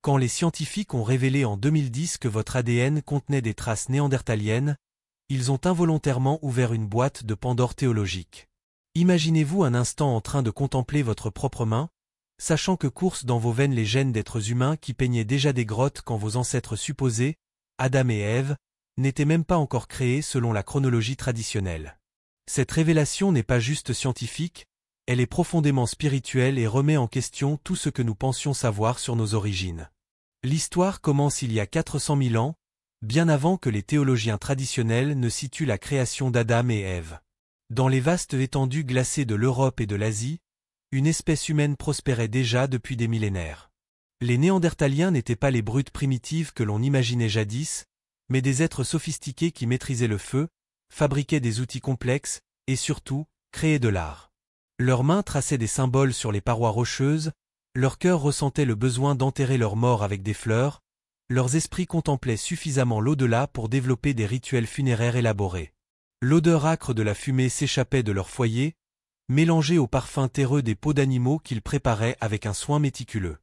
Quand les scientifiques ont révélé en 2010 que votre ADN contenait des traces néandertaliennes, ils ont involontairement ouvert une boîte de Pandore théologique. Imaginez-vous un instant en train de contempler votre propre main, sachant que coursent dans vos veines les gènes d'êtres humains qui peignaient déjà des grottes quand vos ancêtres supposés, Adam et Ève, n'étaient même pas encore créés selon la chronologie traditionnelle. Cette révélation n'est pas juste scientifique, elle est profondément spirituelle et remet en question tout ce que nous pensions savoir sur nos origines. L'histoire commence il y a 400 000 ans, bien avant que les théologiens traditionnels ne situent la création d'Adam et Ève. Dans les vastes étendues glacées de l'Europe et de l'Asie, une espèce humaine prospérait déjà depuis des millénaires. Les Néandertaliens n'étaient pas les brutes primitives que l'on imaginait jadis, mais des êtres sophistiqués qui maîtrisaient le feu, fabriquaient des outils complexes, et surtout, créaient de l'art. Leurs mains traçaient des symboles sur les parois rocheuses, leur cœur ressentait le besoin d'enterrer leurs morts avec des fleurs, leurs esprits contemplaient suffisamment l'au-delà pour développer des rituels funéraires élaborés. L'odeur âcre de la fumée s'échappait de leur foyer, mélangée au parfum terreux des peaux d'animaux qu'ils préparaient avec un soin méticuleux.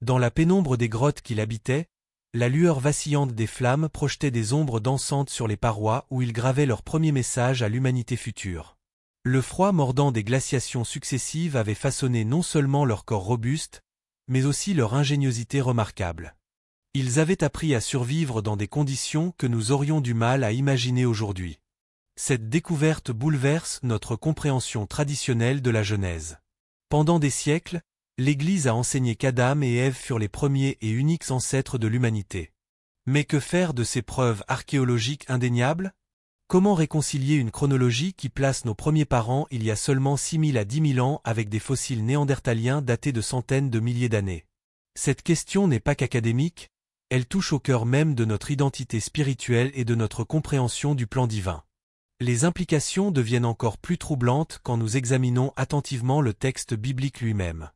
Dans la pénombre des grottes qu'il habitait, la lueur vacillante des flammes projetait des ombres dansantes sur les parois où ils gravaient leur premier message à l'humanité future. Le froid mordant des glaciations successives avait façonné non seulement leur corps robuste, mais aussi leur ingéniosité remarquable. Ils avaient appris à survivre dans des conditions que nous aurions du mal à imaginer aujourd'hui. Cette découverte bouleverse notre compréhension traditionnelle de la Genèse. Pendant des siècles, l'Église a enseigné qu'Adam et Ève furent les premiers et uniques ancêtres de l'humanité. Mais que faire de ces preuves archéologiques indéniables? Comment réconcilier une chronologie qui place nos premiers parents il y a seulement 6 000 à 10 000 ans avec des fossiles néandertaliens datés de centaines de milliers d'années? Cette question n'est pas qu'académique, elle touche au cœur même de notre identité spirituelle et de notre compréhension du plan divin. Les implications deviennent encore plus troublantes quand nous examinons attentivement le texte biblique lui-même.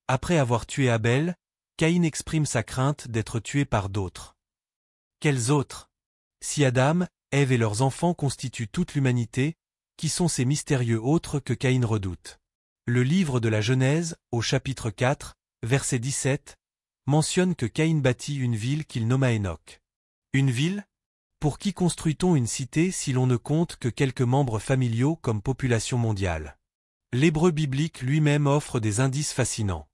Après avoir tué Abel, Caïn exprime sa crainte d'être tué par d'autres. Quels autres? Si Adam, Ève et leurs enfants constituent toute l'humanité, qui sont ces mystérieux autres que Caïn redoute? Le livre de la Genèse, au chapitre 4, verset 17, mentionne que Caïn bâtit une ville qu'il nomma Enoch. Une ville? Pour qui construit-on une cité si l'on ne compte que quelques membres familiaux comme population mondiale? L'hébreu biblique lui-même offre des indices fascinants.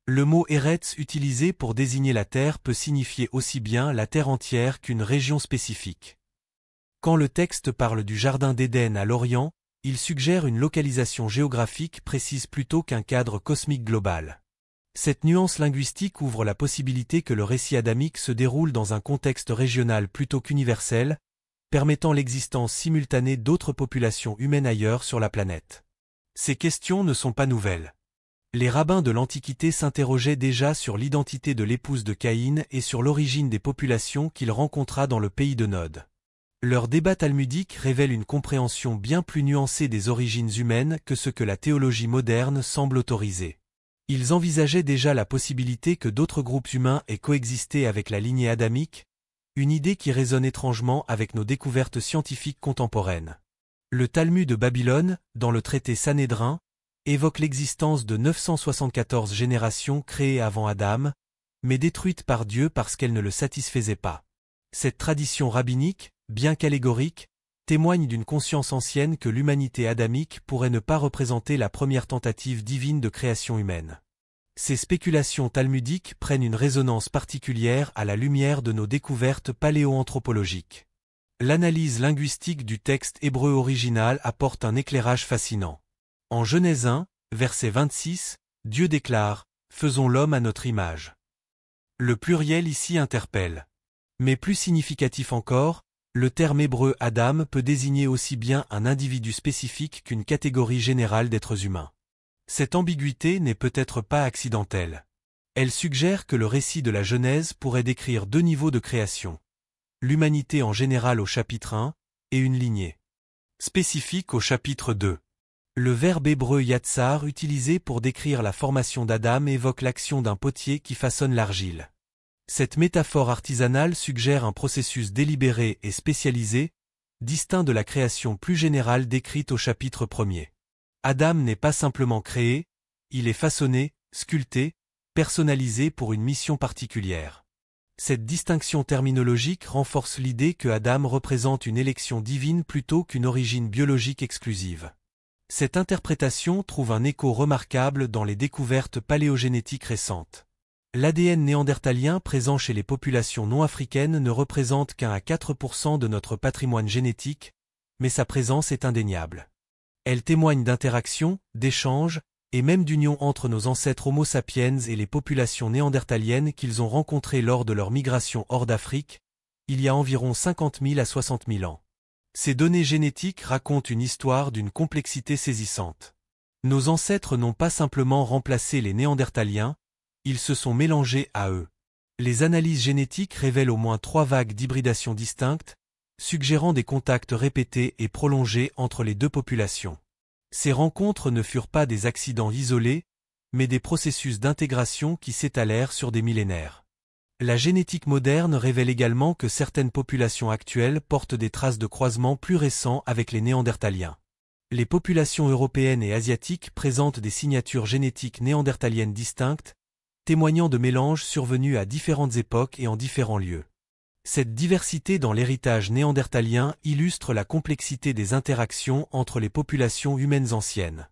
Le mot Eretz utilisé pour désigner la terre peut signifier aussi bien la terre entière qu'une région spécifique. Quand le texte parle du jardin d'Éden à l'Orient, il suggère une localisation géographique précise plutôt qu'un cadre cosmique global. Cette nuance linguistique ouvre la possibilité que le récit adamique se déroule dans un contexte régional plutôt qu'universel, permettant l'existence simultanée d'autres populations humaines ailleurs sur la planète. Ces questions ne sont pas nouvelles. Les rabbins de l'Antiquité s'interrogeaient déjà sur l'identité de l'épouse de Caïn et sur l'origine des populations qu'il rencontra dans le pays de Nod. Leur débat talmudique révèle une compréhension bien plus nuancée des origines humaines que ce que la théologie moderne semble autoriser. Ils envisageaient déjà la possibilité que d'autres groupes humains aient coexisté avec la lignée adamique, une idée qui résonne étrangement avec nos découvertes scientifiques contemporaines. Le Talmud de Babylone, dans le traité Sanhédrin, évoque l'existence de 974 générations créées avant Adam, mais détruites par Dieu parce qu'elles ne le satisfaisaient pas. Cette tradition rabbinique, bien qu'allégorique, témoigne d'une conscience ancienne que l'humanité adamique pourrait ne pas représenter la première tentative divine de création humaine. Ces spéculations talmudiques prennent une résonance particulière à la lumière de nos découvertes paléoanthropologiques. L'analyse linguistique du texte hébreu original apporte un éclairage fascinant. En Genèse 1, verset 26, Dieu déclare « Faisons l'homme à notre image ». Le pluriel ici interpelle. Mais plus significatif encore, le terme hébreu Adam peut désigner aussi bien un individu spécifique qu'une catégorie générale d'êtres humains. Cette ambiguïté n'est peut-être pas accidentelle. Elle suggère que le récit de la Genèse pourrait décrire deux niveaux de création. L'humanité en général au chapitre 1, et une lignée spécifique au chapitre 2. Le verbe hébreu yatsar utilisé pour décrire la formation d'Adam évoque l'action d'un potier qui façonne l'argile. Cette métaphore artisanale suggère un processus délibéré et spécialisé, distinct de la création plus générale décrite au chapitre 1er. Adam n'est pas simplement créé, il est façonné, sculpté, personnalisé pour une mission particulière. Cette distinction terminologique renforce l'idée que Adam représente une élection divine plutôt qu'une origine biologique exclusive. Cette interprétation trouve un écho remarquable dans les découvertes paléogénétiques récentes. L'ADN néandertalien présent chez les populations non africaines ne représente qu'1 à 4% de notre patrimoine génétique, mais sa présence est indéniable. Elle témoigne d'interactions, d'échanges, et même d'union entre nos ancêtres Homo sapiens et les populations néandertaliennes qu'ils ont rencontrées lors de leur migration hors d'Afrique, il y a environ 50 000 à 60 000 ans. Ces données génétiques racontent une histoire d'une complexité saisissante. Nos ancêtres n'ont pas simplement remplacé les néandertaliens, ils se sont mélangés à eux. Les analyses génétiques révèlent au moins 3 vagues d'hybridation distinctes, suggérant des contacts répétés et prolongés entre les deux populations. Ces rencontres ne furent pas des accidents isolés, mais des processus d'intégration qui s'étalèrent sur des millénaires. La génétique moderne révèle également que certaines populations actuelles portent des traces de croisement plus récents avec les néandertaliens. Les populations européennes et asiatiques présentent des signatures génétiques néandertaliennes distinctes, témoignant de mélanges survenus à différentes époques et en différents lieux. Cette diversité dans l'héritage néandertalien illustre la complexité des interactions entre les populations humaines anciennes.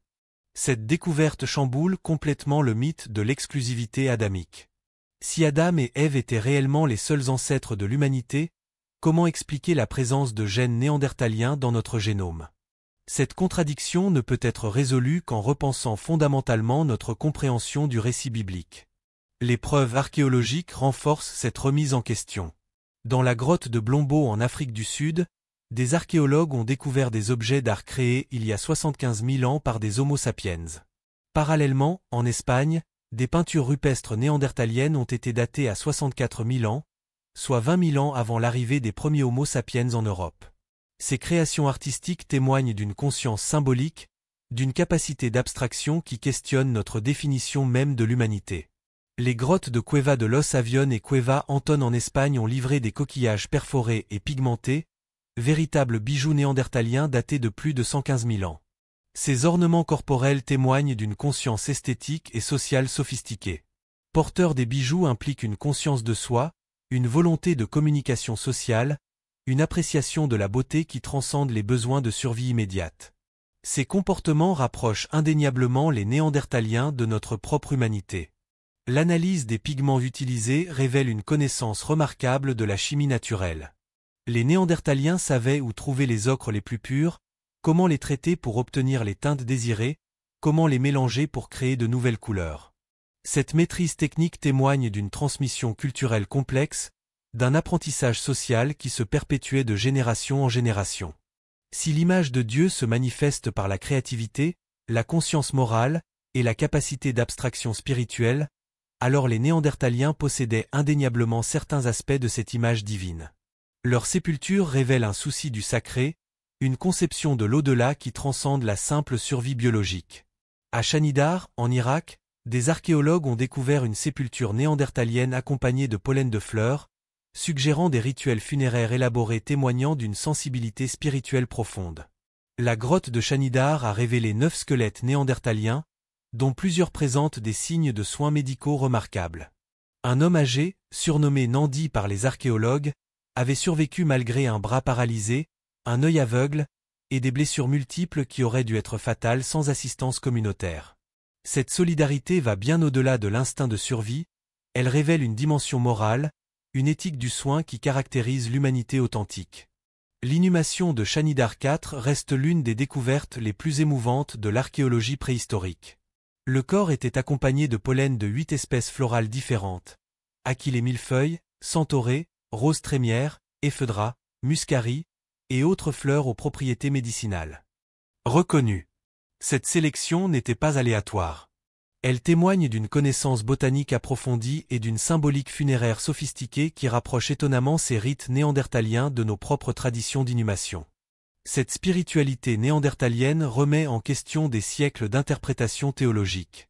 Cette découverte chamboule complètement le mythe de l'exclusivité adamique. Si Adam et Ève étaient réellement les seuls ancêtres de l'humanité, comment expliquer la présence de gènes néandertaliens dans notre génome? Cette contradiction ne peut être résolue qu'en repensant fondamentalement notre compréhension du récit biblique. Les preuves archéologiques renforcent cette remise en question. Dans la grotte de Blombo en Afrique du Sud, des archéologues ont découvert des objets d'art créés il y a 75 000 ans par des Homo sapiens. Parallèlement, en Espagne, des peintures rupestres néandertaliennes ont été datées à 64 000 ans, soit 20 000 ans avant l'arrivée des premiers Homo sapiens en Europe. Ces créations artistiques témoignent d'une conscience symbolique, d'une capacité d'abstraction qui questionne notre définition même de l'humanité. Les grottes de Cueva de los Avión et Cueva Antón en Espagne ont livré des coquillages perforés et pigmentés, véritables bijoux néandertaliens datés de plus de 115 000 ans. Ces ornements corporels témoignent d'une conscience esthétique et sociale sophistiquée. Porteurs des bijoux impliquent une conscience de soi, une volonté de communication sociale, une appréciation de la beauté qui transcende les besoins de survie immédiate. Ces comportements rapprochent indéniablement les néandertaliens de notre propre humanité. L'analyse des pigments utilisés révèle une connaissance remarquable de la chimie naturelle. Les néandertaliens savaient où trouver les ocres les plus purs, comment les traiter pour obtenir les teintes désirées, comment les mélanger pour créer de nouvelles couleurs. Cette maîtrise technique témoigne d'une transmission culturelle complexe, d'un apprentissage social qui se perpétuait de génération en génération. Si l'image de Dieu se manifeste par la créativité, la conscience morale et la capacité d'abstraction spirituelle, alors les Néandertaliens possédaient indéniablement certains aspects de cette image divine. Leur sépulture révèle un souci du sacré, une conception de l'au-delà qui transcende la simple survie biologique. À Shanidar, en Irak, des archéologues ont découvert une sépulture néandertalienne accompagnée de pollen de fleurs, suggérant des rituels funéraires élaborés témoignant d'une sensibilité spirituelle profonde. La grotte de Shanidar a révélé 9 squelettes néandertaliens, dont plusieurs présentent des signes de soins médicaux remarquables. Un homme âgé, surnommé Nandi par les archéologues, avait survécu malgré un bras paralysé, un œil aveugle, et des blessures multiples qui auraient dû être fatales sans assistance communautaire. Cette solidarité va bien au-delà de l'instinct de survie, elle révèle une dimension morale, une éthique du soin qui caractérise l'humanité authentique. L'inhumation de Shanidar IV reste l'une des découvertes les plus émouvantes de l'archéologie préhistorique. Le corps était accompagné de pollen de 8 espèces florales différentes: achillée millefeuille, centaurée, rose trémière, ephedra, muscari, et autres fleurs aux propriétés médicinales. Reconnue. Cette sélection n'était pas aléatoire. Elle témoigne d'une connaissance botanique approfondie et d'une symbolique funéraire sophistiquée qui rapproche étonnamment ces rites néandertaliens de nos propres traditions d'inhumation. Cette spiritualité néandertalienne remet en question des siècles d'interprétation théologique.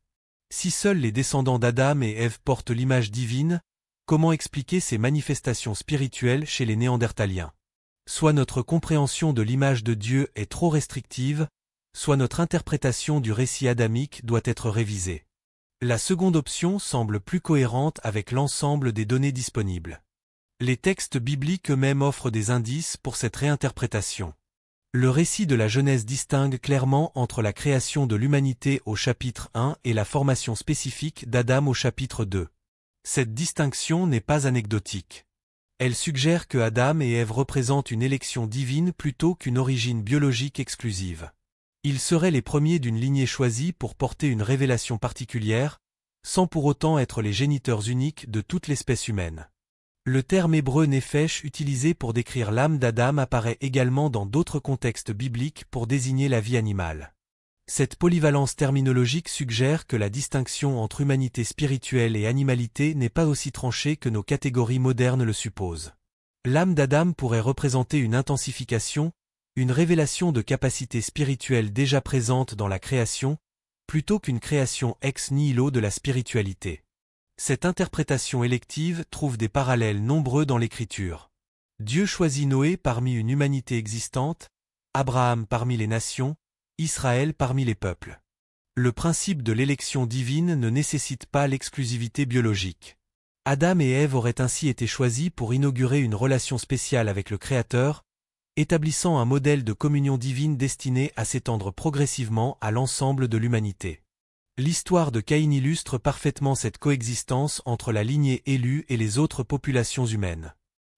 Si seuls les descendants d'Adam et Ève portent l'image divine, comment expliquer ces manifestations spirituelles chez les néandertaliens? Soit notre compréhension de l'image de Dieu est trop restrictive, soit notre interprétation du récit adamique doit être révisée. La seconde option semble plus cohérente avec l'ensemble des données disponibles. Les textes bibliques eux-mêmes offrent des indices pour cette réinterprétation. Le récit de la Genèse distingue clairement entre la création de l'humanité au chapitre 1 et la formation spécifique d'Adam au chapitre 2. Cette distinction n'est pas anecdotique. Elle suggère que Adam et Ève représentent une élection divine plutôt qu'une origine biologique exclusive. Ils seraient les premiers d'une lignée choisie pour porter une révélation particulière, sans pour autant être les géniteurs uniques de toute l'espèce humaine. Le terme hébreu néphesh utilisé pour décrire l'âme d'Adam apparaît également dans d'autres contextes bibliques pour désigner la vie animale. Cette polyvalence terminologique suggère que la distinction entre humanité spirituelle et animalité n'est pas aussi tranchée que nos catégories modernes le supposent. L'âme d'Adam pourrait représenter une intensification, une révélation de capacités spirituelles déjà présentes dans la création, plutôt qu'une création ex nihilo de la spiritualité. Cette interprétation élective trouve des parallèles nombreux dans l'Écriture. Dieu choisit Noé parmi une humanité existante, Abraham parmi les nations, Israël parmi les peuples. Le principe de l'élection divine ne nécessite pas l'exclusivité biologique. Adam et Ève auraient ainsi été choisis pour inaugurer une relation spéciale avec le Créateur, établissant un modèle de communion divine destiné à s'étendre progressivement à l'ensemble de l'humanité. L'histoire de Caïn illustre parfaitement cette coexistence entre la lignée élue et les autres populations humaines.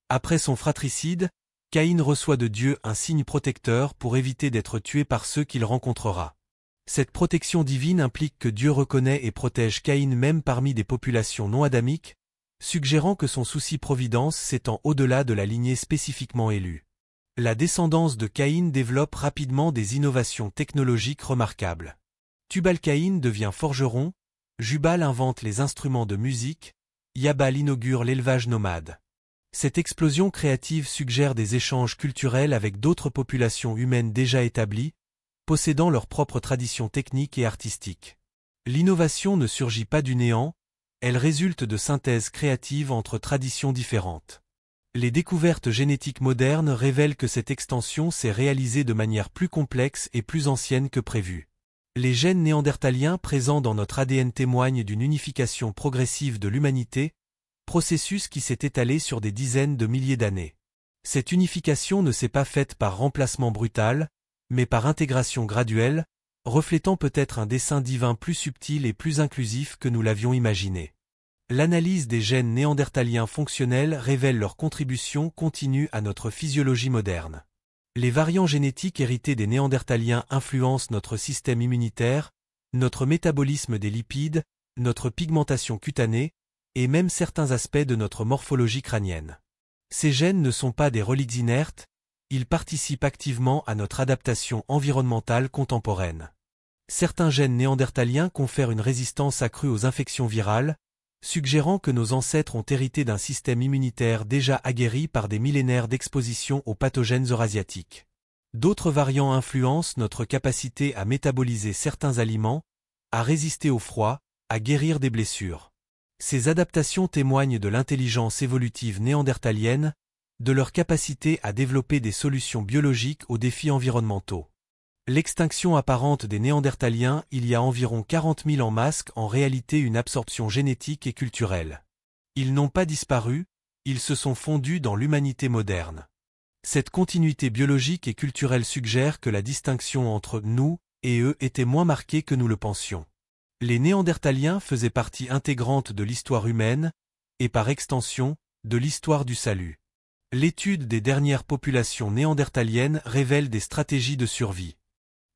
Après son fratricide, Caïn reçoit de Dieu un signe protecteur pour éviter d'être tué par ceux qu'il rencontrera. Cette protection divine implique que Dieu reconnaît et protège Caïn même parmi des populations non adamiques, suggérant que son souci providence s'étend au-delà de la lignée spécifiquement élue. La descendance de Caïn développe rapidement des innovations technologiques remarquables. Tubal-Caïn devient forgeron, Jubal invente les instruments de musique, Yabal inaugure l'élevage nomade. Cette explosion créative suggère des échanges culturels avec d'autres populations humaines déjà établies, possédant leurs propres traditions techniques et artistiques. L'innovation ne surgit pas du néant, elle résulte de synthèses créatives entre traditions différentes. Les découvertes génétiques modernes révèlent que cette extension s'est réalisée de manière plus complexe et plus ancienne que prévu. Les gènes néandertaliens présents dans notre ADN témoignent d'une unification progressive de l'humanité, processus qui s'est étalé sur des dizaines de milliers d'années. Cette unification ne s'est pas faite par remplacement brutal, mais par intégration graduelle, reflétant peut-être un dessein divin plus subtil et plus inclusif que nous l'avions imaginé. L'analyse des gènes néandertaliens fonctionnels révèle leur contribution continue à notre physiologie moderne. Les variants génétiques hérités des néandertaliens influencent notre système immunitaire, notre métabolisme des lipides, notre pigmentation cutanée, et même certains aspects de notre morphologie crânienne. Ces gènes ne sont pas des reliques inertes, ils participent activement à notre adaptation environnementale contemporaine. Certains gènes néandertaliens confèrent une résistance accrue aux infections virales, suggérant que nos ancêtres ont hérité d'un système immunitaire déjà aguerri par des millénaires d'exposition aux pathogènes eurasiatiques. D'autres variants influencent notre capacité à métaboliser certains aliments, à résister au froid, à guérir des blessures. Ces adaptations témoignent de l'intelligence évolutive néandertalienne, de leur capacité à développer des solutions biologiques aux défis environnementaux. L'extinction apparente des Néandertaliens il y a environ 40 000 ans masque en réalité une absorption génétique et culturelle. Ils n'ont pas disparu, ils se sont fondus dans l'humanité moderne. Cette continuité biologique et culturelle suggère que la distinction entre nous et eux était moins marquée que nous le pensions. Les Néandertaliens faisaient partie intégrante de l'histoire humaine, et par extension, de l'histoire du salut. L'étude des dernières populations néandertaliennes révèle des stratégies de survie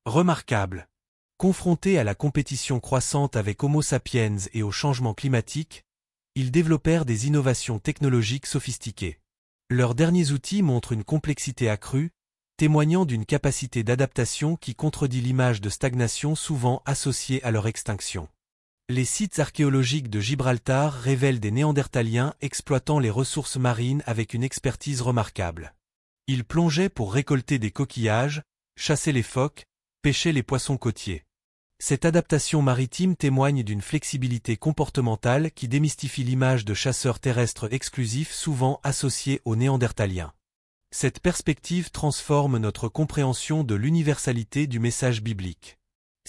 remarquables. Confrontés à la compétition croissante avec Homo sapiens et au changement climatique, ils développèrent des innovations technologiques sophistiquées. Leurs derniers outils montrent une complexité accrue, témoignant d'une capacité d'adaptation qui contredit l'image de stagnation souvent associée à leur extinction. Les sites archéologiques de Gibraltar révèlent des Néandertaliens exploitant les ressources marines avec une expertise remarquable. Ils plongeaient pour récolter des coquillages, chasser les phoques, pêcher les poissons côtiers. Cette adaptation maritime témoigne d'une flexibilité comportementale qui démystifie l'image de chasseurs terrestres exclusifs souvent associés aux Néandertaliens. Cette perspective transforme notre compréhension de l'universalité du message biblique.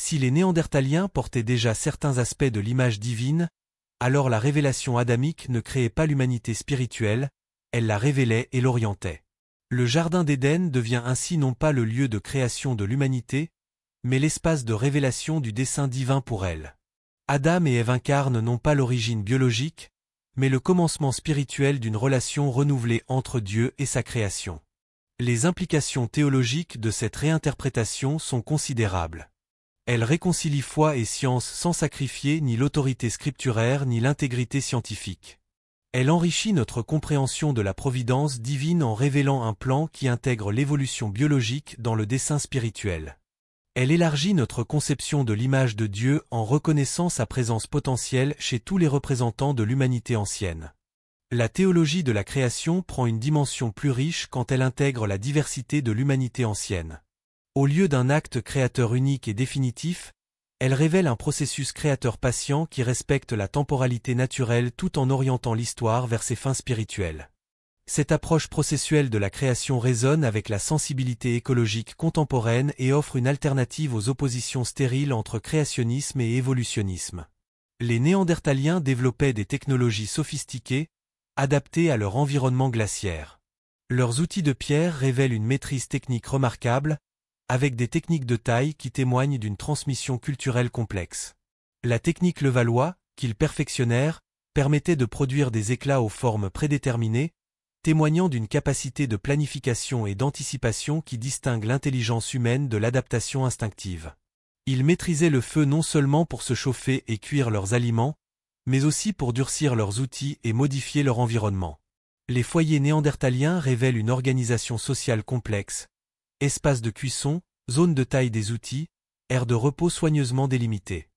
Si les Néandertaliens portaient déjà certains aspects de l'image divine, alors la révélation adamique ne créait pas l'humanité spirituelle, elle la révélait et l'orientait. Le Jardin d'Éden devient ainsi non pas le lieu de création de l'humanité, mais l'espace de révélation du dessein divin pour elle. Adam et Ève incarnent non pas l'origine biologique, mais le commencement spirituel d'une relation renouvelée entre Dieu et sa création. Les implications théologiques de cette réinterprétation sont considérables. Elle réconcilie foi et science sans sacrifier ni l'autorité scripturaire ni l'intégrité scientifique. Elle enrichit notre compréhension de la providence divine en révélant un plan qui intègre l'évolution biologique dans le dessein spirituel. Elle élargit notre conception de l'image de Dieu en reconnaissant sa présence potentielle chez tous les représentants de l'humanité ancienne. La théologie de la création prend une dimension plus riche quand elle intègre la diversité de l'humanité ancienne. Au lieu d'un acte créateur unique et définitif, elle révèle un processus créateur patient qui respecte la temporalité naturelle tout en orientant l'histoire vers ses fins spirituelles. Cette approche processuelle de la création résonne avec la sensibilité écologique contemporaine et offre une alternative aux oppositions stériles entre créationnisme et évolutionnisme. Les Néandertaliens développaient des technologies sophistiquées, adaptées à leur environnement glaciaire. Leurs outils de pierre révèlent une maîtrise technique remarquable, avec des techniques de taille qui témoignent d'une transmission culturelle complexe. La technique Levallois, qu'ils perfectionnèrent, permettait de produire des éclats aux formes prédéterminées, témoignant d'une capacité de planification et d'anticipation qui distingue l'intelligence humaine de l'adaptation instinctive. Ils maîtrisaient le feu non seulement pour se chauffer et cuire leurs aliments, mais aussi pour durcir leurs outils et modifier leur environnement. Les foyers néandertaliens révèlent une organisation sociale complexe, espaces de cuisson, zones de taille des outils, aires de repos soigneusement délimitées.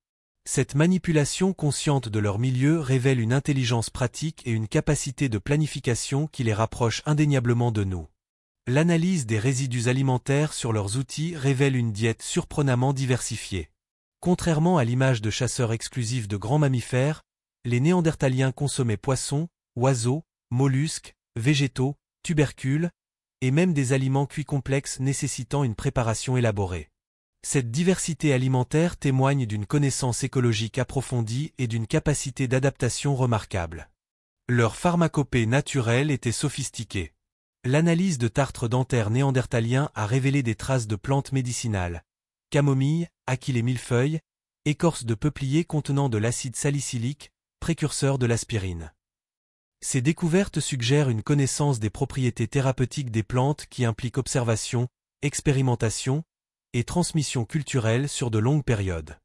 Cette manipulation consciente de leur milieu révèle une intelligence pratique et une capacité de planification qui les rapproche indéniablement de nous. L'analyse des résidus alimentaires sur leurs outils révèle une diète surprenamment diversifiée. Contrairement à l'image de chasseurs exclusifs de grands mammifères, les Néandertaliens consommaient poissons, oiseaux, mollusques, végétaux, tubercules, et même des aliments cuits complexes nécessitant une préparation élaborée. Cette diversité alimentaire témoigne d'une connaissance écologique approfondie et d'une capacité d'adaptation remarquable. Leur pharmacopée naturelle était sophistiquée. L'analyse de tartres dentaires néandertaliens a révélé des traces de plantes médicinales, camomille, achille et millefeuille, écorce de peuplier contenant de l'acide salicylique, précurseur de l'aspirine. Ces découvertes suggèrent une connaissance des propriétés thérapeutiques des plantes qui impliquent observation, expérimentation, et transmission culturelle sur de longues périodes.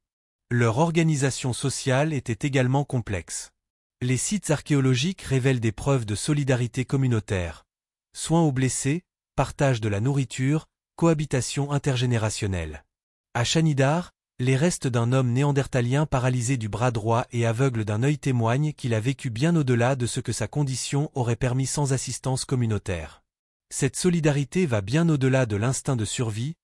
Leur organisation sociale était également complexe. Les sites archéologiques révèlent des preuves de solidarité communautaire, soins aux blessés, partage de la nourriture, cohabitation intergénérationnelle. À Shanidar, les restes d'un homme néandertalien paralysé du bras droit et aveugle d'un œil témoignent qu'il a vécu bien au-delà de ce que sa condition aurait permis sans assistance communautaire. Cette solidarité va bien au-delà de l'instinct de survie,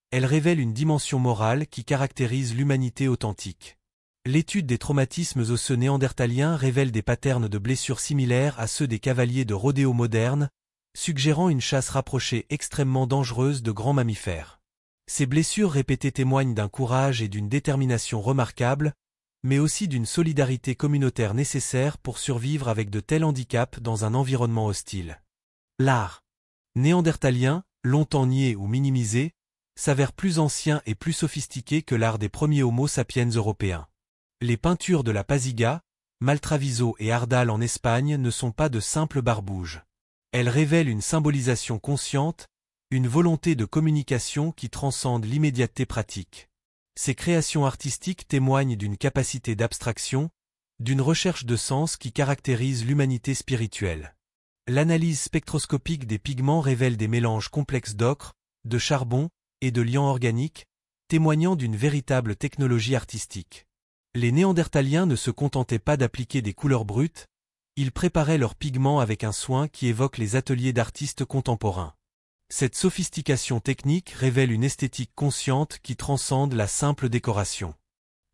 elle révèle une dimension morale qui caractérise l'humanité authentique. L'étude des traumatismes osseux néandertaliens révèle des patterns de blessures similaires à ceux des cavaliers de rodéo modernes, suggérant une chasse rapprochée extrêmement dangereuse de grands mammifères. Ces blessures répétées témoignent d'un courage et d'une détermination remarquables, mais aussi d'une solidarité communautaire nécessaire pour survivre avec de tels handicaps dans un environnement hostile. L'art néandertalien, longtemps nié ou minimisé, s'avère plus ancien et plus sophistiqué que l'art des premiers Homo sapiens européens. Les peintures de la Pasiga, Maltraviso et Ardal en Espagne ne sont pas de simples barbouges. Elles révèlent une symbolisation consciente, une volonté de communication qui transcende l'immédiateté pratique. Ces créations artistiques témoignent d'une capacité d'abstraction, d'une recherche de sens qui caractérise l'humanité spirituelle. L'analyse spectroscopique des pigments révèle des mélanges complexes d'ocre, de charbon et de liant organique, témoignant d'une véritable technologie artistique. Les Néandertaliens ne se contentaient pas d'appliquer des couleurs brutes, ils préparaient leurs pigments avec un soin qui évoque les ateliers d'artistes contemporains. Cette sophistication technique révèle une esthétique consciente qui transcende la simple décoration.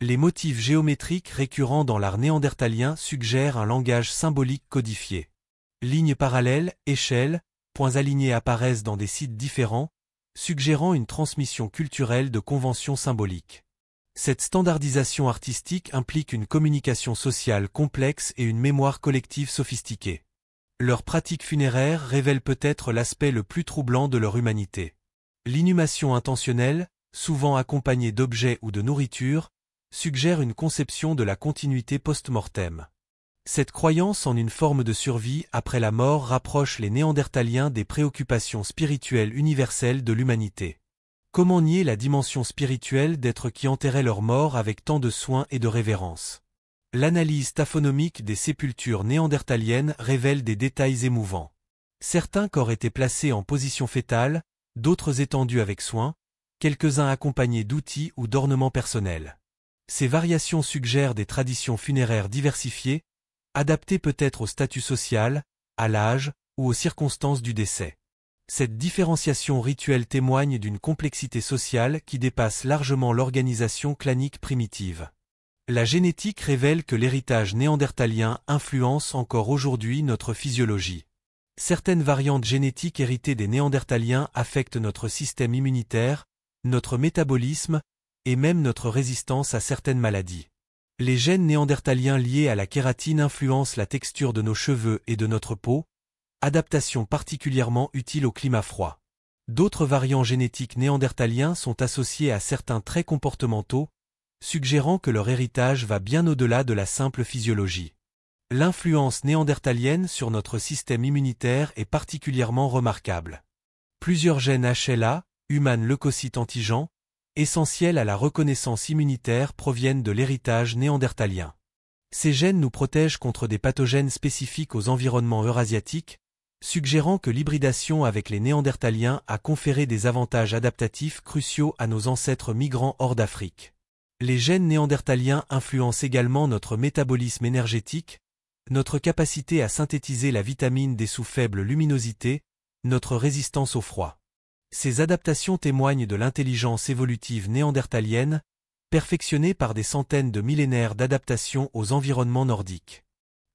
Les motifs géométriques récurrents dans l'art néandertalien suggèrent un langage symbolique codifié. Lignes parallèles, échelles, points alignés apparaissent dans des sites différents, suggérant une transmission culturelle de conventions symboliques. Cette standardisation artistique implique une communication sociale complexe et une mémoire collective sophistiquée. Leurs pratiques funéraires révèlent peut-être l'aspect le plus troublant de leur humanité. L'inhumation intentionnelle, souvent accompagnée d'objets ou de nourriture, suggère une conception de la continuité post-mortem. Cette croyance en une forme de survie après la mort rapproche les Néandertaliens des préoccupations spirituelles universelles de l'humanité. Comment nier la dimension spirituelle d'êtres qui enterraient leurs morts avec tant de soin et de révérence? L'analyse taphonomique des sépultures néandertaliennes révèle des détails émouvants. Certains corps étaient placés en position fétale, d'autres étendus avec soin, quelques-uns accompagnés d'outils ou d'ornements personnels. Ces variations suggèrent des traditions funéraires diversifiées, adaptées peut-être au statut social, à l'âge ou aux circonstances du décès. Cette différenciation rituelle témoigne d'une complexité sociale qui dépasse largement l'organisation clanique primitive. La génétique révèle que l'héritage néandertalien influence encore aujourd'hui notre physiologie. Certaines variantes génétiques héritées des Néandertaliens affectent notre système immunitaire, notre métabolisme et même notre résistance à certaines maladies. Les gènes néandertaliens liés à la kératine influencent la texture de nos cheveux et de notre peau, adaptation particulièrement utile au climat froid. D'autres variants génétiques néandertaliens sont associés à certains traits comportementaux, suggérant que leur héritage va bien au-delà de la simple physiologie. L'influence néandertalienne sur notre système immunitaire est particulièrement remarquable. Plusieurs gènes HLA, Human Leukocyte Antigen, essentiels à la reconnaissance immunitaire proviennent de l'héritage néandertalien. Ces gènes nous protègent contre des pathogènes spécifiques aux environnements eurasiatiques, suggérant que l'hybridation avec les Néandertaliens a conféré des avantages adaptatifs cruciaux à nos ancêtres migrants hors d'Afrique. Les gènes néandertaliens influencent également notre métabolisme énergétique, notre capacité à synthétiser la vitamine D sous faible luminosité, notre résistance au froid. Ces adaptations témoignent de l'intelligence évolutive néandertalienne, perfectionnée par des centaines de millénaires d'adaptation aux environnements nordiques.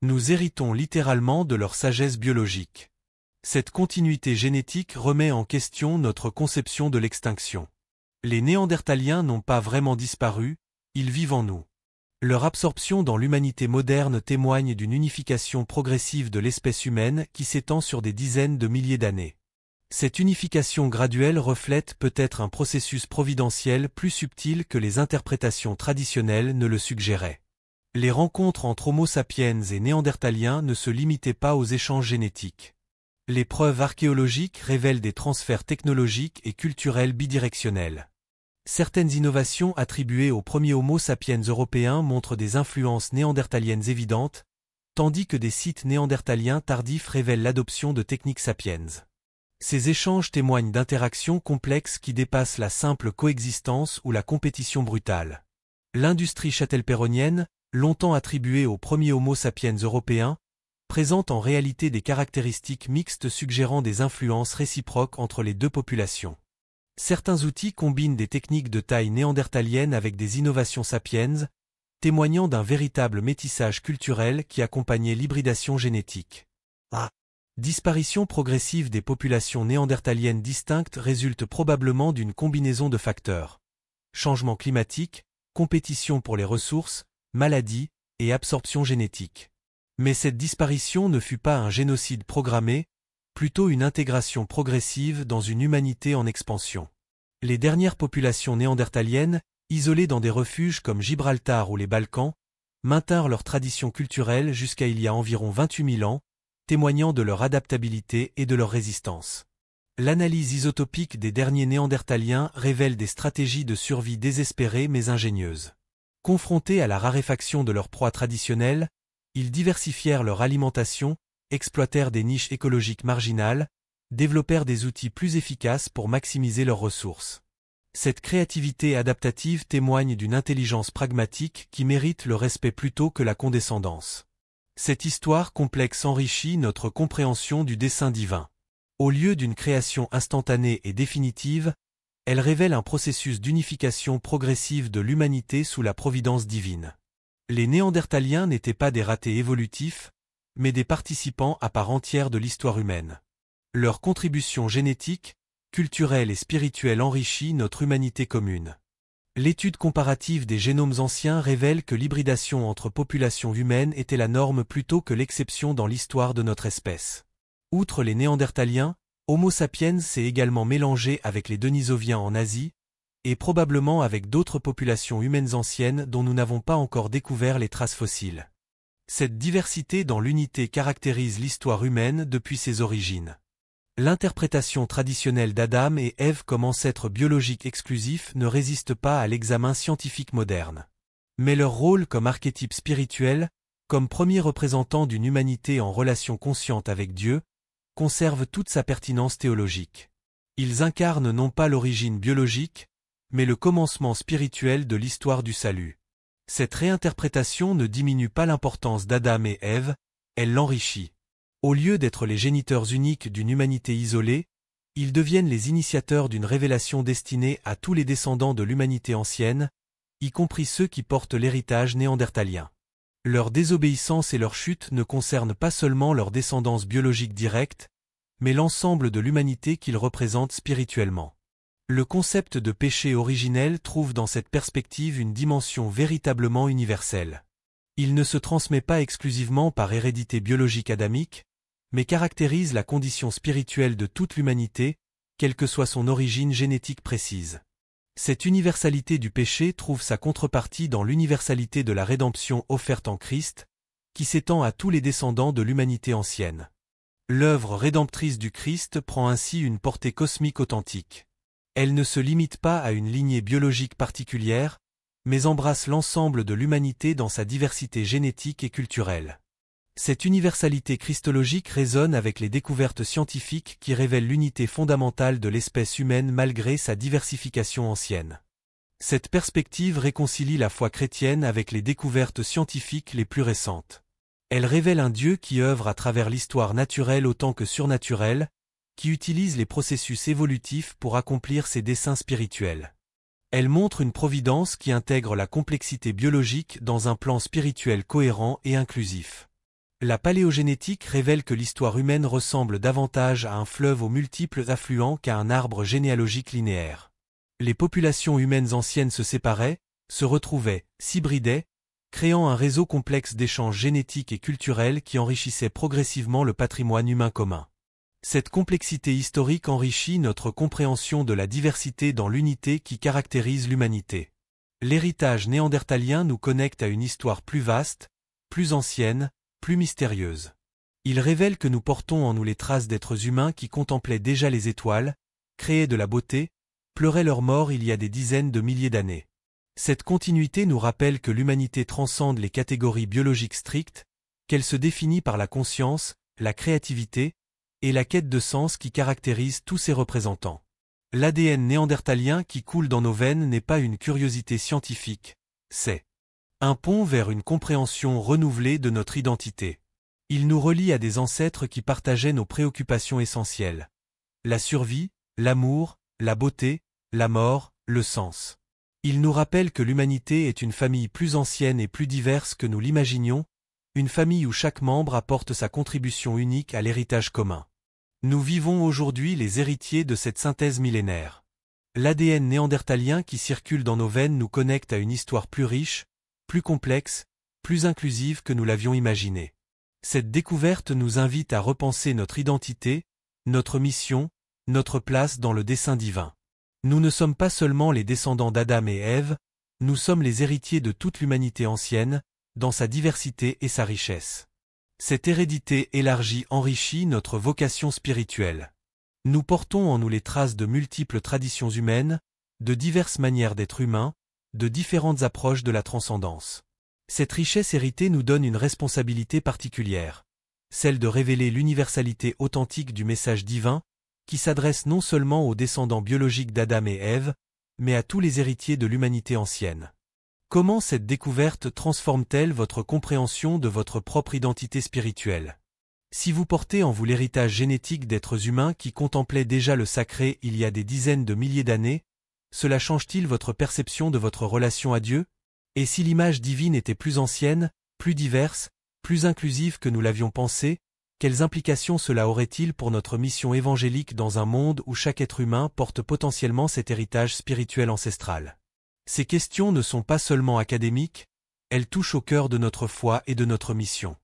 Nous héritons littéralement de leur sagesse biologique. Cette continuité génétique remet en question notre conception de l'extinction. Les Néandertaliens n'ont pas vraiment disparu, ils vivent en nous. Leur absorption dans l'humanité moderne témoigne d'une unification progressive de l'espèce humaine qui s'étend sur des dizaines de milliers d'années. Cette unification graduelle reflète peut-être un processus providentiel plus subtil que les interprétations traditionnelles ne le suggéraient. Les rencontres entre Homo sapiens et Néandertaliens ne se limitaient pas aux échanges génétiques. Les preuves archéologiques révèlent des transferts technologiques et culturels bidirectionnels. Certaines innovations attribuées aux premiers Homo sapiens européens montrent des influences néandertaliennes évidentes, tandis que des sites néandertaliens tardifs révèlent l'adoption de techniques sapiens. Ces échanges témoignent d'interactions complexes qui dépassent la simple coexistence ou la compétition brutale. L'industrie châtelperronienne, longtemps attribuée aux premiers Homo sapiens européens, présente en réalité des caractéristiques mixtes suggérant des influences réciproques entre les deux populations. Certains outils combinent des techniques de taille néandertalienne avec des innovations sapiens, témoignant d'un véritable métissage culturel qui accompagnait l'hybridation génétique. Disparition progressive des populations néandertaliennes distinctes résulte probablement d'une combinaison de facteurs. Changement climatique, compétition pour les ressources, maladies et absorption génétique. Mais cette disparition ne fut pas un génocide programmé, plutôt une intégration progressive dans une humanité en expansion. Les dernières populations néandertaliennes, isolées dans des refuges comme Gibraltar ou les Balkans, maintinrent leur tradition culturelle jusqu'à il y a environ 28 000 ans, témoignant de leur adaptabilité et de leur résistance. L'analyse isotopique des derniers néandertaliens révèle des stratégies de survie désespérées mais ingénieuses. Confrontés à la raréfaction de leurs proies traditionnelles, ils diversifièrent leur alimentation, exploitèrent des niches écologiques marginales, développèrent des outils plus efficaces pour maximiser leurs ressources. Cette créativité adaptative témoigne d'une intelligence pragmatique qui mérite le respect plutôt que la condescendance. Cette histoire complexe enrichit notre compréhension du dessein divin. Au lieu d'une création instantanée et définitive, elle révèle un processus d'unification progressive de l'humanité sous la providence divine. Les Néandertaliens n'étaient pas des ratés évolutifs, mais des participants à part entière de l'histoire humaine. Leur contribution génétique, culturelle et spirituelle enrichit notre humanité commune. L'étude comparative des génomes anciens révèle que l'hybridation entre populations humaines était la norme plutôt que l'exception dans l'histoire de notre espèce. Outre les Néandertaliens, Homo sapiens s'est également mélangé avec les Denisoviens en Asie, et probablement avec d'autres populations humaines anciennes dont nous n'avons pas encore découvert les traces fossiles. Cette diversité dans l'unité caractérise l'histoire humaine depuis ses origines. L'interprétation traditionnelle d'Adam et Ève comme ancêtres biologiques exclusifs ne résiste pas à l'examen scientifique moderne. Mais leur rôle comme archétype spirituel, comme premier représentant d'une humanité en relation consciente avec Dieu, conserve toute sa pertinence théologique. Ils incarnent non pas l'origine biologique, mais le commencement spirituel de l'histoire du salut. Cette réinterprétation ne diminue pas l'importance d'Adam et Ève, elle l'enrichit. Au lieu d'être les géniteurs uniques d'une humanité isolée, ils deviennent les initiateurs d'une révélation destinée à tous les descendants de l'humanité ancienne, y compris ceux qui portent l'héritage néandertalien. Leur désobéissance et leur chute ne concernent pas seulement leur descendance biologique directe, mais l'ensemble de l'humanité qu'ils représentent spirituellement. Le concept de péché originel trouve dans cette perspective une dimension véritablement universelle. Il ne se transmet pas exclusivement par hérédité biologique adamique, mais caractérise la condition spirituelle de toute l'humanité, quelle que soit son origine génétique précise. Cette universalité du péché trouve sa contrepartie dans l'universalité de la rédemption offerte en Christ, qui s'étend à tous les descendants de l'humanité ancienne. L'œuvre rédemptrice du Christ prend ainsi une portée cosmique authentique. Elle ne se limite pas à une lignée biologique particulière, mais embrasse l'ensemble de l'humanité dans sa diversité génétique et culturelle. Cette universalité christologique résonne avec les découvertes scientifiques qui révèlent l'unité fondamentale de l'espèce humaine malgré sa diversification ancienne. Cette perspective réconcilie la foi chrétienne avec les découvertes scientifiques les plus récentes. Elle révèle un Dieu qui œuvre à travers l'histoire naturelle autant que surnaturelle, qui utilise les processus évolutifs pour accomplir ses desseins spirituels. Elle montre une providence qui intègre la complexité biologique dans un plan spirituel cohérent et inclusif. La paléogénétique révèle que l'histoire humaine ressemble davantage à un fleuve aux multiples affluents qu'à un arbre généalogique linéaire. Les populations humaines anciennes se séparaient, se retrouvaient, s'hybridaient, créant un réseau complexe d'échanges génétiques et culturels qui enrichissait progressivement le patrimoine humain commun. Cette complexité historique enrichit notre compréhension de la diversité dans l'unité qui caractérise l'humanité. L'héritage néandertalien nous connecte à une histoire plus vaste, plus ancienne, plus mystérieuse. Il révèle que nous portons en nous les traces d'êtres humains qui contemplaient déjà les étoiles, créaient de la beauté, pleuraient leur mort il y a des dizaines de milliers d'années. Cette continuité nous rappelle que l'humanité transcende les catégories biologiques strictes, qu'elle se définit par la conscience, la créativité, et la quête de sens qui caractérise tous ses représentants. L'ADN néandertalien qui coule dans nos veines n'est pas une curiosité scientifique, c'est un pont vers une compréhension renouvelée de notre identité. Il nous relie à des ancêtres qui partageaient nos préoccupations essentielles. La survie, l'amour, la beauté, la mort, le sens. Il nous rappelle que l'humanité est une famille plus ancienne et plus diverse que nous l'imaginions, une famille où chaque membre apporte sa contribution unique à l'héritage commun. Nous vivons aujourd'hui les héritiers de cette synthèse millénaire. L'ADN néandertalien qui circule dans nos veines nous connecte à une histoire plus riche, plus complexe, plus inclusive que nous l'avions imaginé. Cette découverte nous invite à repenser notre identité, notre mission, notre place dans le dessein divin. Nous ne sommes pas seulement les descendants d'Adam et Ève, nous sommes les héritiers de toute l'humanité ancienne, dans sa diversité et sa richesse. Cette hérédité élargie enrichit notre vocation spirituelle. Nous portons en nous les traces de multiples traditions humaines, de diverses manières d'être humains, de différentes approches de la transcendance. Cette richesse héritée nous donne une responsabilité particulière, celle de révéler l'universalité authentique du message divin, qui s'adresse non seulement aux descendants biologiques d'Adam et Ève, mais à tous les héritiers de l'humanité ancienne. Comment cette découverte transforme-t-elle votre compréhension de votre propre identité spirituelle? Si vous portez en vous l'héritage génétique d'êtres humains qui contemplaient déjà le sacré il y a des dizaines de milliers d'années, cela change-t-il votre perception de votre relation à Dieu? Et si l'image divine était plus ancienne, plus diverse, plus inclusive que nous l'avions pensé, quelles implications cela aurait-il pour notre mission évangélique dans un monde où chaque être humain porte potentiellement cet héritage spirituel ancestral? Ces questions ne sont pas seulement académiques, elles touchent au cœur de notre foi et de notre mission.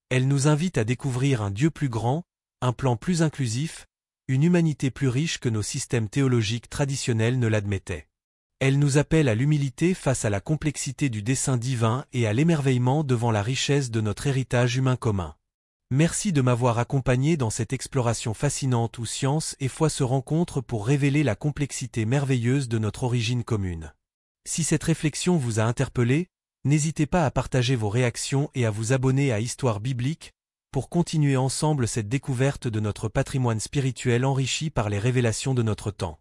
Elles nous invitent à découvrir un Dieu plus grand, un plan plus inclusif, une humanité plus riche que nos systèmes théologiques traditionnels ne l'admettaient. Elles nous appellent à l'humilité face à la complexité du dessein divin et à l'émerveillement devant la richesse de notre héritage humain commun. Merci de m'avoir accompagné dans cette exploration fascinante où science et foi se rencontrent pour révéler la complexité merveilleuse de notre origine commune. Si cette réflexion vous a interpellé, n'hésitez pas à partager vos réactions et à vous abonner à Histoire biblique pour continuer ensemble cette découverte de notre patrimoine spirituel enrichi par les révélations de notre temps.